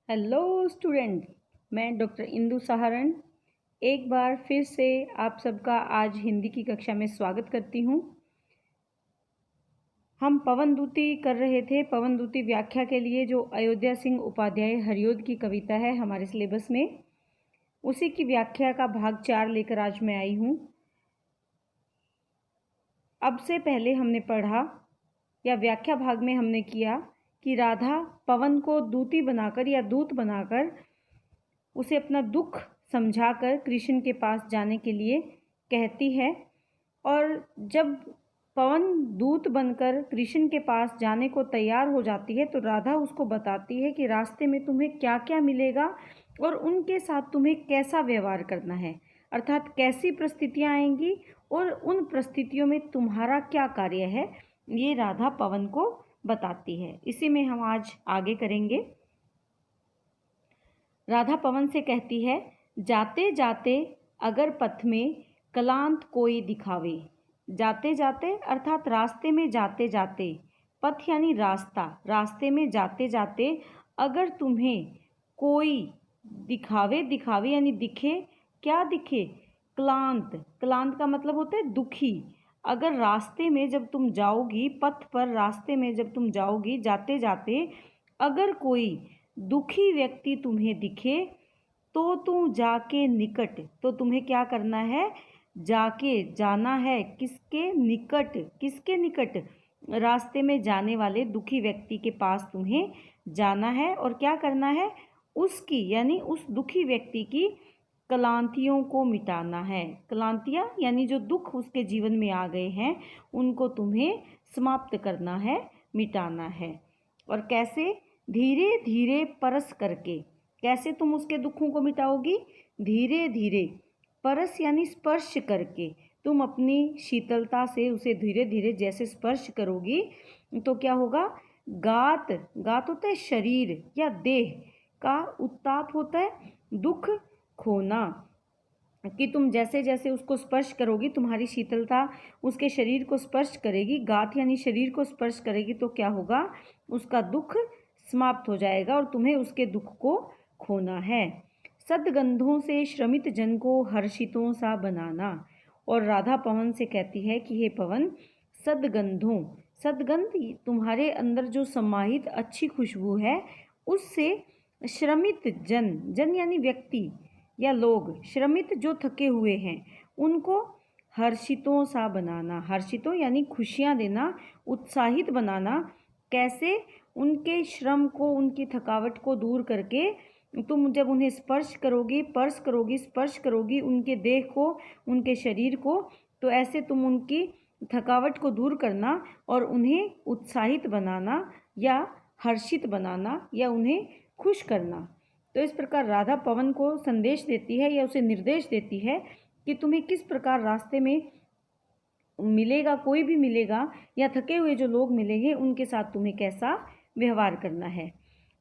Hello student, मैं doctor Indu Saharan एक बार फिर से आप सबका आज हिंदी की कक्षा में स्वागत करती हूँ। हम पवनदूती कर रहे थे। पवनदूती व्याख्या के लिए जो अयोध्या सिंह उपाध्याय हरिऔध की कविता है हमारे सिलेबस में, उसी की व्याख्या का भाग 4 लेकर आज मैं आई हूँ। अब से पहले हमने पढ़ा या व्याख्या भाग में हमने किया कि राधा पवन को दूती बनाकर या दूत बनाकर उसे अपना दुख समझाकर कृष्ण के पास जाने के लिए कहती है। और जब पवन दूत बनकर कृष्ण के पास जाने को तैयार हो जाती है तो राधा उसको बताती है कि रास्ते में तुम्हें क्या क्या मिलेगा और उनके साथ तुम्हें कैसा व्यवहार करना है, अर्थात कैसी परिस्थितियाँ आएंगी और उन परिस्थितियों में तुम्हारा क्या कार्य है, ये राधा पवन को बताती है। इसी में हम आज आगे करेंगे। राधा पवन से कहती है, जाते जाते अगर पथ में कलांत कोई दिखावे। जाते जाते अर्थात रास्ते में जाते जाते, पथ यानी रास्ता, रास्ते में जाते जाते अगर तुम्हें कोई दिखावे, दिखावे यानी दिखे, क्या दिखे? क्लांत, क्लांत का मतलब होता है दुखी। अगर रास्ते में जब तुम जाओगी, पथ पर रास्ते में जब तुम जाओगी जाते जाते अगर कोई दुखी व्यक्ति तुम्हें दिखे तो तुम जाके निकट, तो तुम्हें क्या करना है? जाके जाना है किसके निकट? किसके निकट? रास्ते में जाने वाले दुखी व्यक्ति के पास तुम्हें जाना है और क्या करना है? उसकी यानी उस दुखी व्यक्ति की क्लांतियों को मिटाना है। क्लांतियाँ यानी जो दुख उसके जीवन में आ गए हैं उनको तुम्हें समाप्त करना है, मिटाना है। और कैसे? धीरे धीरे परस करके। कैसे तुम उसके दुखों को मिटाओगी? धीरे धीरे, परस यानी स्पर्श करके। तुम अपनी शीतलता से उसे धीरे धीरे जैसे स्पर्श करोगी तो क्या होगा? गात, गात होता है शरीर या देह का उत्ताप होता है दुख खोना। कि तुम जैसे जैसे उसको स्पर्श करोगी, तुम्हारी शीतलता उसके शरीर को स्पर्श करेगी, गात यानी शरीर को स्पर्श करेगी, तो क्या होगा? उसका दुख समाप्त हो जाएगा और तुम्हें उसके दुख को खोना है। सदगंधों से श्रमित जन को हर्षितों सा बनाना। और राधा पवन से कहती है कि हे पवन, सदगंधों, सदगंध तुम्हारे अंदर जो समाहित अच्छी खुशबू है उससे श्रमित जन, जन यानी व्यक्ति या लोग, श्रमित जो थके हुए हैं उनको हर्षितों सा बनाना। हर्षितों यानी खुशियाँ देना, उत्साहित बनाना। कैसे? उनके श्रम को, उनकी थकावट को दूर करके तुम जब उन्हें स्पर्श करोगी, पर्श करोगी, स्पर्श करोगी उनके देह को, उनके शरीर को, तो ऐसे तुम उनकी थकावट को दूर करना और उन्हें उत्साहित बनाना या हर्षित बनाना या उन्हें खुश करना। तो इस प्रकार राधा पवन को संदेश देती है या उसे निर्देश देती है कि तुम्हें किस प्रकार रास्ते में मिलेगा, कोई भी मिलेगा या थके हुए जो लोग मिलेंगे उनके साथ तुम्हें कैसा व्यवहार करना है।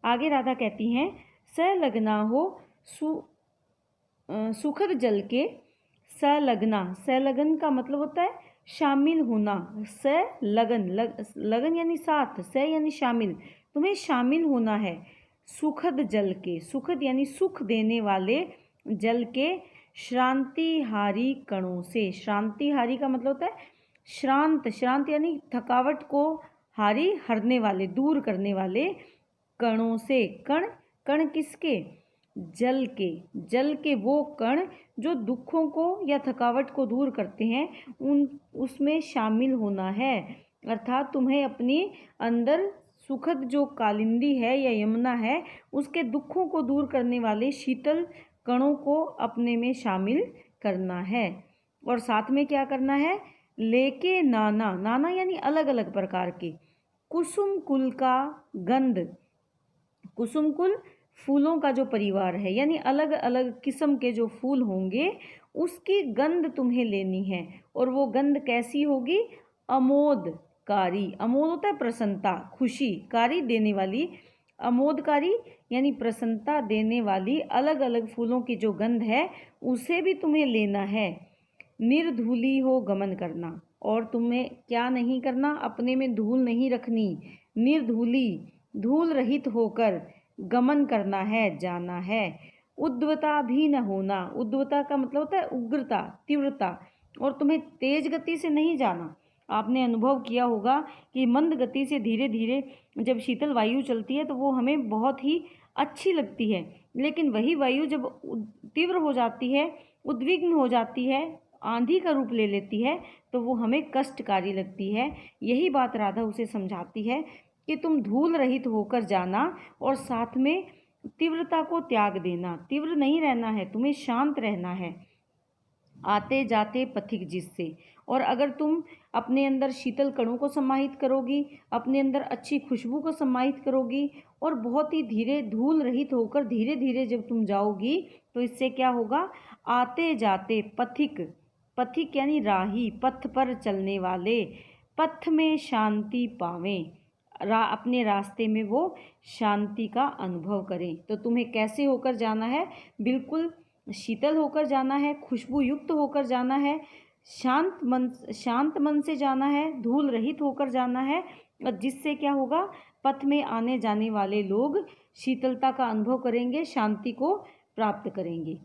आगे राधा कहती हैं, संलग्ना हो सुखद जल के। संलग्ना, संलग्न का मतलब होता है शामिल होना। संलग्न, लगन यानी साथ, स यानी शामिल, तुम्हें शामिल होना है सुखद जल के। सुखद यानी सुख देने वाले जल के, श्रांतिहारी कणों से। श्रांतिहारी का मतलब होता है श्रांत, श्रांत यानी थकावट को, हारी हरने वाले, दूर करने वाले कणों से। कण, कण किसके? जल के। जल के वो कण जो दुखों को या थकावट को दूर करते हैं, उसमें शामिल होना है। अर्थात तुम्हें अपनी अंदर सुखद जो कालिंदी है या यमुना है उसके दुखों को दूर करने वाले शीतल कणों को अपने में शामिल करना है। और साथ में क्या करना है? लेके नाना, नाना यानी अलग अलग प्रकार के, कुसुम कुल का गंध। कुसुम कुल फूलों का जो परिवार है, यानी अलग अलग किस्म के जो फूल होंगे उसकी गंध तुम्हें लेनी है। और वो गंध कैसी होगी? अमोदकारी। अमोद होता है प्रसन्नता, खुशी, कारी देने वाली, अमोदकारी यानी प्रसन्नता देने वाली अलग अलग फूलों की जो गंध है उसे भी तुम्हें लेना है। निर्धूली हो गमन करना। और तुम्हें क्या नहीं करना? अपने में धूल नहीं रखनी। निर्धूली, धूल रहित होकर, गमन करना है, जाना है। उद्वता भी न होना, उद्वता का मतलब होता है उग्रता, तीव्रता, और तुम्हें तेज गति से नहीं जाना। आपने अनुभव किया होगा कि मंद गति से धीरे धीरे जब शीतल वायु चलती है तो वो हमें बहुत ही अच्छी लगती है, लेकिन वही वायु जब तीव्र हो जाती है, उद्विग्न हो जाती है, आंधी का रूप ले लेती है, तो वो हमें कष्टकारी लगती है। यही बात राधा उसे समझाती है कि तुम धूल रहित होकर जाना और साथ में तीव्रता को त्याग देना। तीव्र नहीं रहना है, तुम्हें शांत रहना है। आते जाते पथिक जिससे, और अगर तुम अपने अंदर शीतल कणों को समाहित करोगी, अपने अंदर अच्छी खुशबू को समाहित करोगी और बहुत ही धीरे धूल रहित होकर धीरे धीरे जब तुम जाओगी, तो इससे क्या होगा, आते जाते पथिक, पथिक यानी राही, पथ पर चलने वाले, पथ में शांति पावें, अपने रास्ते में वो शांति का अनुभव करें। तो तुम्हें कैसे होकर जाना है, बिल्कुल शीतल होकर जाना है, खुशबू युक्त होकर जाना है, शांत मन से जाना है, धूल रहित होकर जाना है, और जिससे क्या होगा, पथ में आने जाने वाले लोग शीतलता का अनुभव करेंगे, शांति को प्राप्त करेंगे।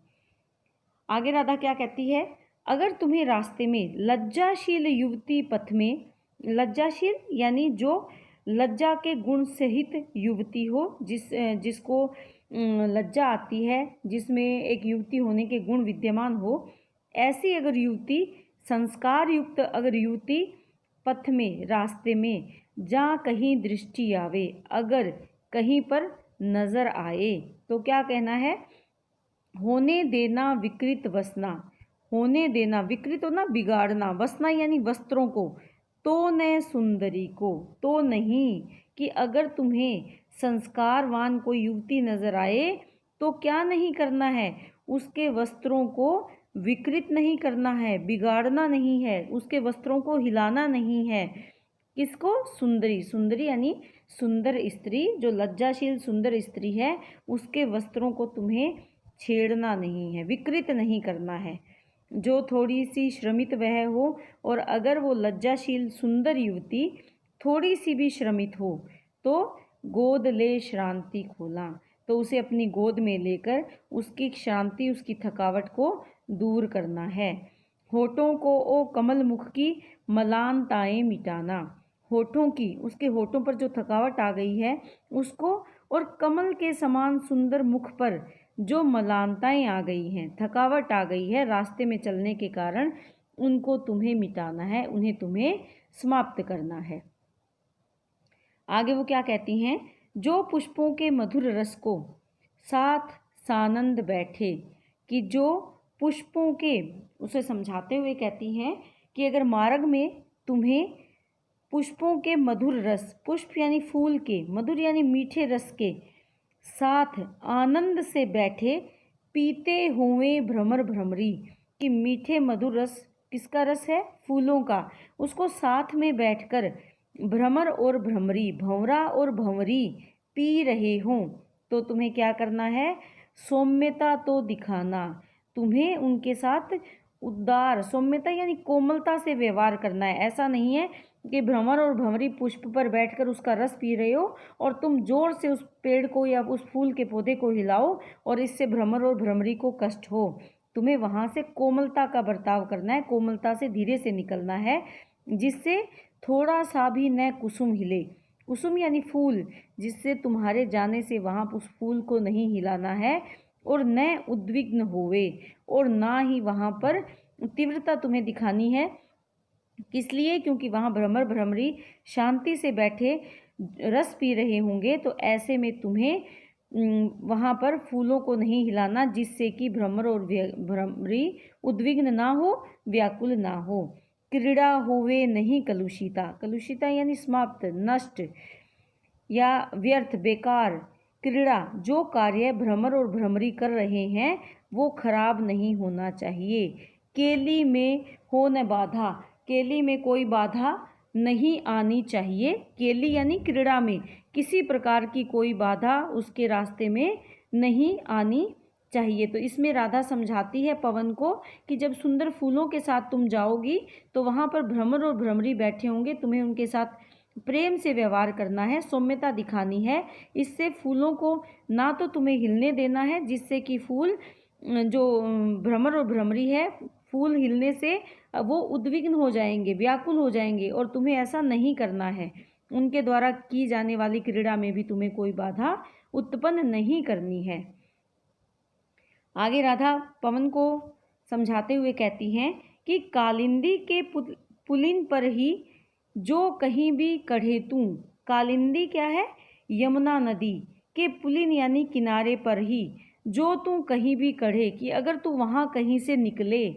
आगे राधा क्या कहती है, अगर तुम्हें रास्ते में लज्जाशील युवती पथ में, लज्जाशील यानी जो लज्जा के गुण सहित युवती हो, जिसको लज्जा आती है, जिसमें एक युवती होने के गुण विद्यमान हो, ऐसी अगर युवती, संस्कार युक्त अगर युवती पथ में, रास्ते में जहाँ कहीं दृष्टि आवे, अगर कहीं पर नजर आए, तो क्या कहना है, होने देना विकृत वसना, होने देना विकृत होना बिगाड़ना, वसना यानी वस्त्रों को, तो न सुंदरी को, तो नहीं, कि अगर तुम्हें संस्कारवान कोई युवती नजर आए तो क्या नहीं करना है, उसके वस्त्रों को विकृत नहीं करना है, बिगाड़ना नहीं है, उसके वस्त्रों को हिलाना नहीं है। किसको, सुंदरी, सुंदरी यानी सुंदर स्त्री, जो लज्जाशील सुंदर स्त्री है, उसके वस्त्रों को तुम्हें छेड़ना नहीं है, विकृत नहीं करना है। जो थोड़ी सी श्रमित वह हो, और अगर वो लज्जाशील सुंदर युवती थोड़ी सी भी श्रमित हो तो गोद ले श्रांति खोला, तो उसे अपनी गोद में लेकर उसकी श्रांति, उसकी थकावट को दूर करना है। होठों को ओ कमल मुख की मलानताएं मिटाना, होठों की, उसके होठों पर जो थकावट आ गई है उसको, और कमल के समान सुंदर मुख पर जो मलानताएं आ गई हैं, थकावट आ गई है रास्ते में चलने के कारण, उनको तुम्हें मिटाना है, उन्हें तुम्हें समाप्त करना है। आगे वो क्या कहती हैं, जो पुष्पों के मधुर रस को साथ सानंद बैठे, कि जो पुष्पों के, उसे समझाते हुए कहती हैं कि अगर मार्ग में तुम्हें पुष्पों के मधुर रस, पुष्प यानी फूल के, मधुर यानी मीठे रस के साथ आनंद से बैठे, पीते हुए भ्रमर भ्रमरी, कि मीठे मधुर रस किसका रस है, फूलों का, उसको साथ में बैठकर भ्रमर और भ्रमरी, भंवरा और भंवरी पी रहे हों, तो तुम्हें क्या करना है, सौम्यता तो दिखाना, तुम्हें उनके साथ उदार, सौम्यता यानी कोमलता से व्यवहार करना है। ऐसा नहीं है कि भ्रमर और भंवरी पुष्प पर बैठकर उसका रस पी रहे हो और तुम जोर से उस पेड़ को या उस फूल के पौधे को हिलाओ और इससे भ्रमर और भ्रमरी को कष्ट हो। तुम्हें वहाँ से कोमलता का बर्ताव करना है, कोमलता से धीरे से निकलना है, जिससे थोड़ा सा भी न कुसुम हिले, कुसुम यानी फूल, जिससे तुम्हारे जाने से वहाँ उस फूल को नहीं हिलाना है, और न उद्विग्न होवे, और ना ही वहाँ पर तीव्रता तुम्हें दिखानी है। किस लिए, क्योंकि वहाँ भ्रमर भ्रमरी शांति से बैठे रस पी रहे होंगे, तो ऐसे में तुम्हें वहाँ पर फूलों को नहीं हिलाना, जिससे कि भ्रमर और भ्रमरी उद्विग्न ना हो, व्याकुल ना हो। क्रीड़ा होवे नहीं कलुषिता, कलुषिता यानी समाप्त, नष्ट या व्यर्थ, बेकार। क्रीड़ा, जो कार्य भ्रमर और भ्रमरी कर रहे हैं वो खराब नहीं होना चाहिए। केली में हो न बाधा, केली में कोई बाधा नहीं आनी चाहिए। केली यानी क्रीड़ा में किसी प्रकार की कोई बाधा उसके रास्ते में नहीं आनी चाहिए। तो इसमें राधा समझाती है पवन को कि जब सुंदर फूलों के साथ तुम जाओगी तो वहाँ पर भ्रमर और भ्रमरी बैठे होंगे, तुम्हें उनके साथ प्रेम से व्यवहार करना है, सौम्यता दिखानी है। इससे फूलों को ना तो तुम्हें हिलने देना है, जिससे कि फूल जो भ्रमर और भ्रमरी है, फूल हिलने से वो उद्विग्न हो जाएंगे, व्याकुल हो जाएंगे, और तुम्हें ऐसा नहीं करना है। उनके द्वारा की जाने वाली क्रीड़ा में भी तुम्हें कोई बाधा उत्पन्न नहीं करनी है। आगे राधा पवन को समझाते हुए कहती हैं कि कालिंदी के पुलिन पर ही जो कहीं भी कढ़े तू। कालिंदी क्या है? यमुना नदी के पुलिन यानी किनारे पर ही जो तू कहीं भी कढ़े, कि अगर तू वहाँ कहीं से निकले,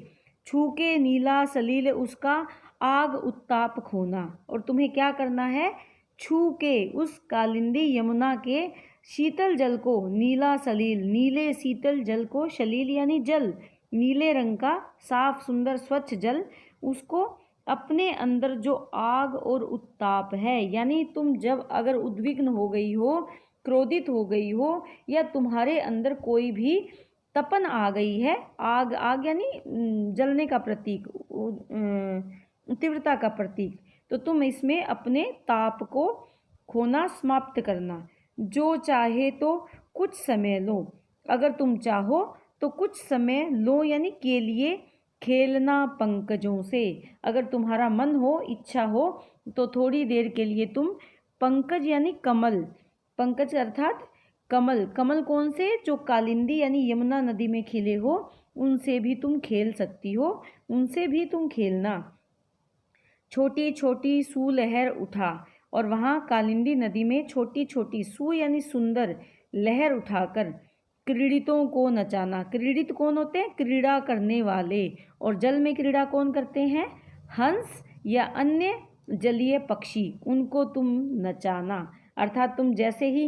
छूके नीला सलील उसका आग उत्ताप खोना। और तुम्हें क्या करना है? छू के उस कालिंदी यमुना के शीतल जल को, नीला सलील नीले शीतल जल को, सलील यानी जल, नीले रंग का साफ सुंदर स्वच्छ जल, उसको अपने अंदर जो आग और उत्ताप है, यानी तुम जब अगर उद्विग्न हो गई हो, क्रोधित हो गई हो, या तुम्हारे अंदर कोई भी तपन आ गई है, आग आग यानी जलने का प्रतीक, तीव्रता का प्रतीक, तो तुम इसमें अपने ताप को खोना, समाप्त करना। जो चाहे तो कुछ समय लो, अगर तुम चाहो तो कुछ समय लो, यानी के लिए खेलना पंकजों से। अगर तुम्हारा मन हो, इच्छा हो, तो थोड़ी देर के लिए तुम पंकज यानी कमल, पंकज अर्थात कमल, कमल कौन से? जो कालिंदी यानी यमुना नदी में खिले हो, उनसे भी तुम खेल सकती हो, उनसे भी तुम खेलना। छोटी छोटी सू लहर उठा, और वहाँ कालिंदी नदी में छोटी छोटी सू यानी सुंदर लहर उठाकर क्रीड़ितों को नचाना। क्रीड़ित कौन होते हैं? क्रीड़ा करने वाले। और जल में क्रीड़ा कौन करते हैं? हंस या अन्य जलीय पक्षी, उनको तुम नचाना। अर्थात तुम जैसे ही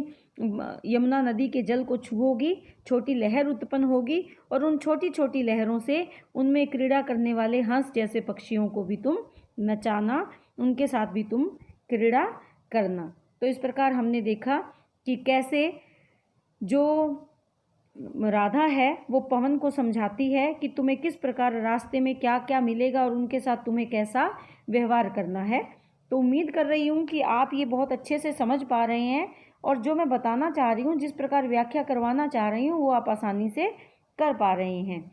यमुना नदी के जल को छुओगी, छोटी लहर उत्पन्न होगी, और उन छोटी छोटी लहरों से उनमें क्रीड़ा करने वाले हंस जैसे पक्षियों को भी तुम नचाना, उनके साथ भी तुम क्रीड़ा करना। तो इस प्रकार हमने देखा कि कैसे जो राधा है वो पवन को समझाती है कि तुम्हें किस प्रकार रास्ते में क्या क्या मिलेगा और उनके साथ तुम्हें कैसा व्यवहार करना है। तो उम्मीद कर रही हूँ कि आप ये बहुत अच्छे से समझ पा रहे हैं, और जो मैं बताना चाह रही हूँ, जिस प्रकार व्याख्या करवाना चाह रही हूँ, वो आप आसानी से कर पा रहे हैं।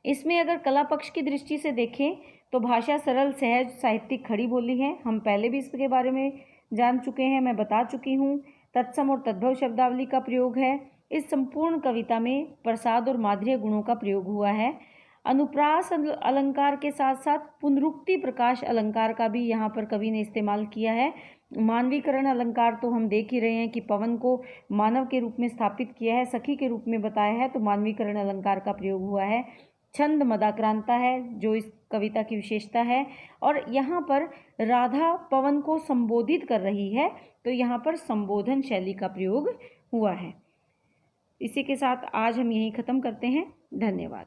इसमें अगर कला पक्ष की दृष्टि से देखें तो भाषा सरल, सहज, साहित्यिक, खड़ी बोली है। हम पहले भी इसके बारे में जान चुके हैं, मैं बता चुकी हूँ। तत्सम और तद्भव शब्दावली का प्रयोग है। इस संपूर्ण कविता में प्रसाद और माधुर्य गुणों का प्रयोग हुआ है। अनुप्रास अलंकार के साथ साथ पुनरुक्ति प्रकाश अलंकार का भी यहाँ पर कवि ने इस्तेमाल किया है। मानवीकरण अलंकार तो हम देख ही रहे हैं कि पवन को मानव के रूप में स्थापित किया है, सखी के रूप में बताया है, तो मानवीकरण अलंकार का प्रयोग हुआ है। छंद मदाक्रांता है जो इस कविता की विशेषता है, और यहाँ पर राधा पवन को संबोधित कर रही है, तो यहाँ पर संबोधन शैली का प्रयोग हुआ है। इसी के साथ आज हम यहीं ख़त्म करते हैं। धन्यवाद।